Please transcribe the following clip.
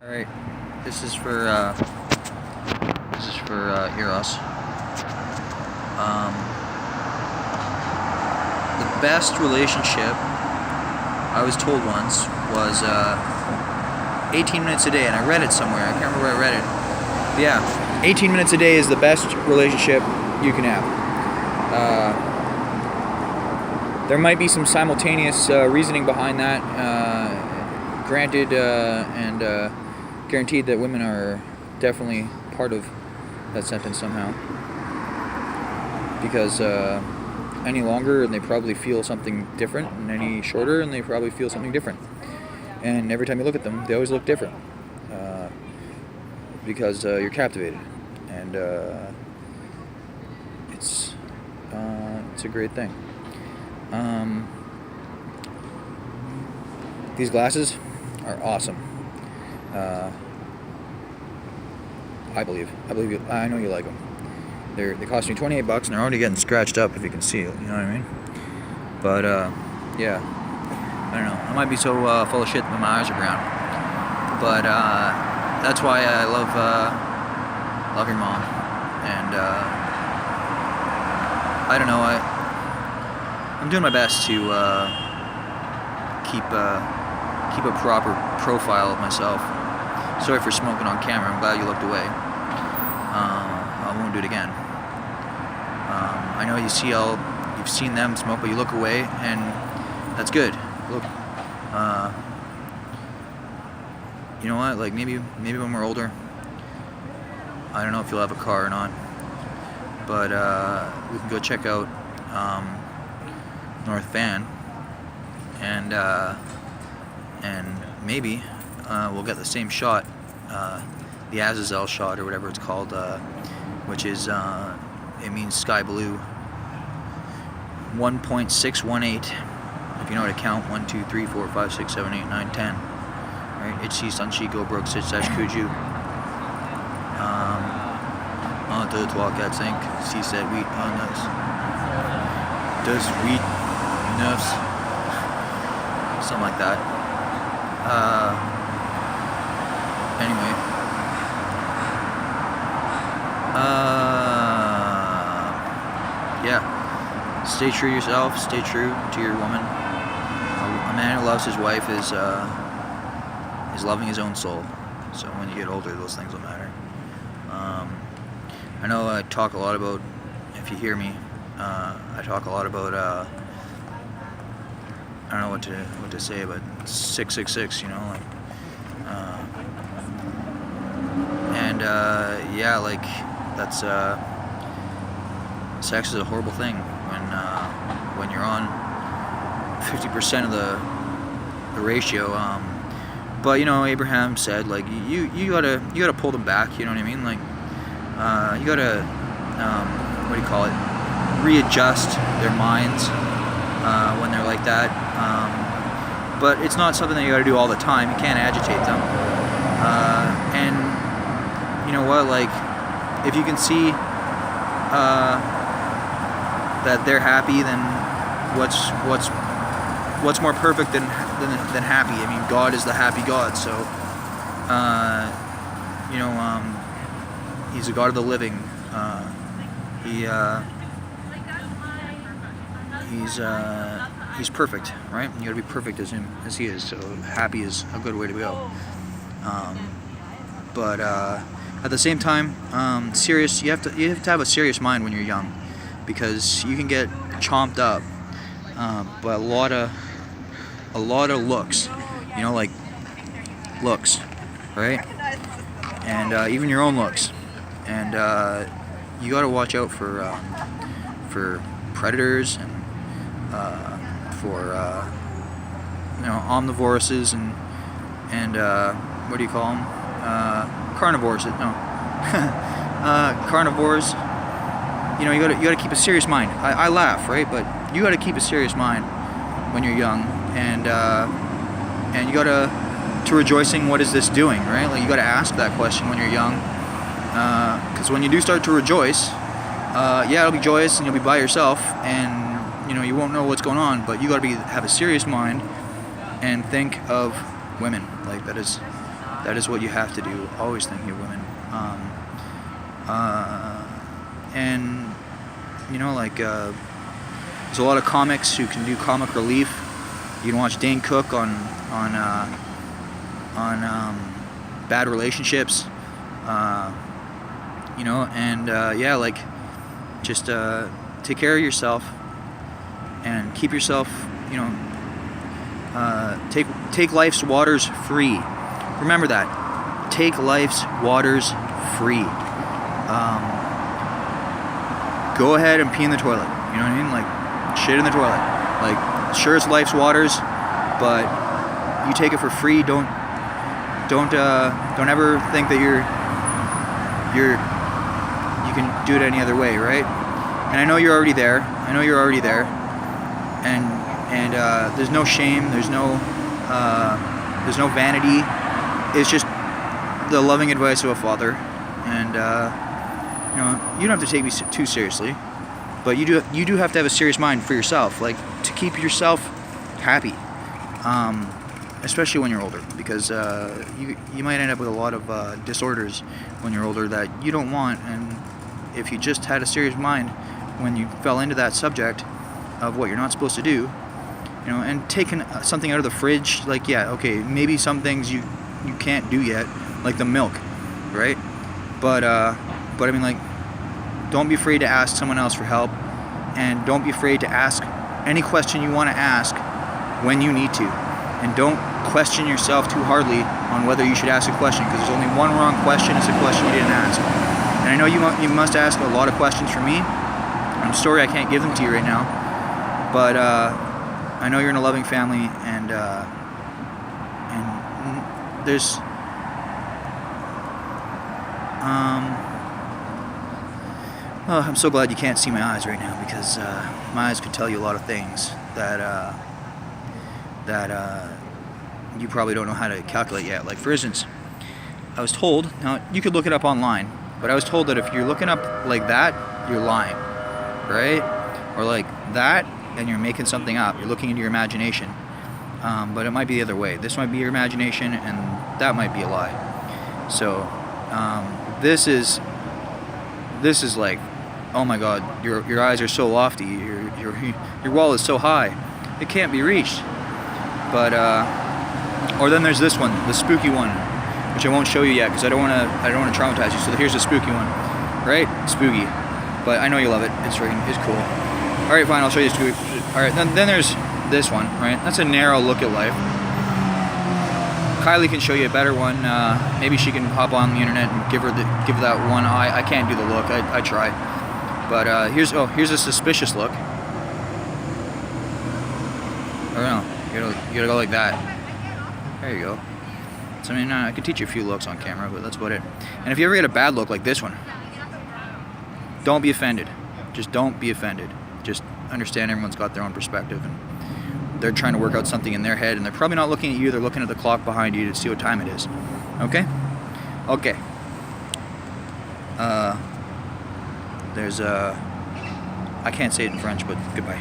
All right, this is for Eros. The best relationship I was told once was 18 minutes a day, and I read it somewhere. I can't remember where I read it. But yeah, 18 minutes a day is the best relationship you can have. There might be some simultaneous reasoning behind that. Granted and guaranteed that women are definitely part of that sentence somehow. Because any longer and they probably feel something different, and any shorter and they probably feel something different. And every time you look at them, they always look different. Because you're captivated. And it's a great thing. These glasses are awesome. I know you like them. They cost me $28 and they're already getting scratched up, if you can see it, you know what I mean? But yeah, I don't know, I might be so full of shit that my eyes are brown, but that's why I love your mom. And I don't know, I'm doing my best to keep a proper profile of myself. Sorry for smoking on camera. I'm glad you looked away. I won't do it again. I know you've seen them smoke, but you look away, and that's good. Look, you know what? Like maybe when we're older, I don't know if you'll have a car or not, but we can go check out North Van, and maybe we'll get the same shot, the Azazel shot or whatever it's called, which is it means sky blue. 1.618, if you know how to count. 1, 2, 3, 4, 5, 6, 7, 8, 9, 10. Right? HC Sunchi Go Brook Sit Sash Kuju. 1, 2, 3, 4, 5, 6, 7, 8, 9, 10. 2, 8, 9. Something like that. Anyway. Yeah. Stay true to yourself. Stay true to your woman. A man who loves his wife is loving his own soul. So when you get older, those things will matter. I know I talk a lot about, if you hear me, I talk a lot about, I don't know what to say, but 666, you know, like, and yeah, like that's sex is a horrible thing when you're on 50% of the ratio. But you know, Abraham said, like, you gotta pull them back. You know what I mean? Like, you gotta what do you call it? Readjust their minds when they're like that. But it's not something that you gotta do all the time. You can't agitate them. And you know what? Like, if you can see that they're happy, then what's more perfect than happy? I mean, God is the happy God. So you know, He's a God of the living. He's perfect, right? You gotta be perfect as He is. So happy is a good way to go. But at the same time, serious. You have to have a serious mind when you're young, because you can get chomped up by a lot of looks. You know, like looks, right? And even your own looks. And you got to watch out for predators and for you know, omnivores and what do you call them? Carnivores. No, carnivores. You know, you gotta keep a serious mind. I laugh, right? But you gotta keep a serious mind when you're young, and you gotta to rejoicing. What is this doing, right? Like, you gotta ask that question when you're young, because when you do start to rejoice, yeah, it'll be joyous and you'll be by yourself, and you know, you won't know what's going on. But you gotta have a serious mind and think of women. Like, that is That is what you have to do. Always think of your women. And you know, like there's a lot of comics who can do comic relief. You can watch Dane Cook on bad relationships. You know, and yeah, like just take care of yourself and keep yourself, you know, take life's waters free. Remember that. Take life's waters free. Go ahead and pee in the toilet. You know what I mean? Like, shit in the toilet. Like, sure, it's life's waters, but you take it for free. Don't ever think that you can do it any other way, right? And I know you're already there. And there's no shame. There's no vanity. It's just the loving advice of a father. And you know, you don't have to take me too seriously, but you do have to have a serious mind for yourself, like to keep yourself happy, especially when you're older, because you might end up with a lot of disorders when you're older that you don't want. And if you just had a serious mind when you fell into that subject of what you're not supposed to do, you know, and taking something out of the fridge, like, yeah, okay, maybe some things you can't do yet, like the milk, right? But I mean, like, don't be afraid to ask someone else for help, and don't be afraid to ask any question you want to ask when you need to, and don't question yourself too hardly on whether you should ask a question, because there's only one wrong question. It's a question you didn't ask. And I know you must ask a lot of questions for me. I'm sorry I can't give them to you right now, but I know you're in a loving family, and there's oh, I'm so glad you can't see my eyes right now, because my eyes could tell you a lot of things that you probably don't know how to calculate yet. Like, for instance, I was told, now you could look it up online, but I was told that if you're looking up like that, you're lying, right? Or like that, and you're making something up. You're looking into your imagination. But it might be the other way. This might be your imagination, and that might be a lie. So this is like, oh my God, your eyes are so lofty. Your wall is so high, it can't be reached. But or then there's this one, the spooky one, which I won't show you yet because I don't want to traumatize you. So here's the spooky one, right? Spooky, but I know you love it. It's cool. All right, fine. I'll show you the spooky. All right, then there's this one, right? That's a narrow look at life. Kylie can show you a better one. Maybe she can hop on the internet and give that one eye. I can't do the look. I try. But here's a suspicious look. Or no, you gotta go like that. There you go. So I mean, I could teach you a few looks on camera, but that's about it. And if you ever get a bad look like this one, don't be offended. Just don't be offended. Just understand everyone's got their own perspective, and they're trying to work out something in their head, and they're probably not looking at you. They're looking at the clock behind you to see what time it is. Okay? Okay. There's I can't say it in French, but goodbye.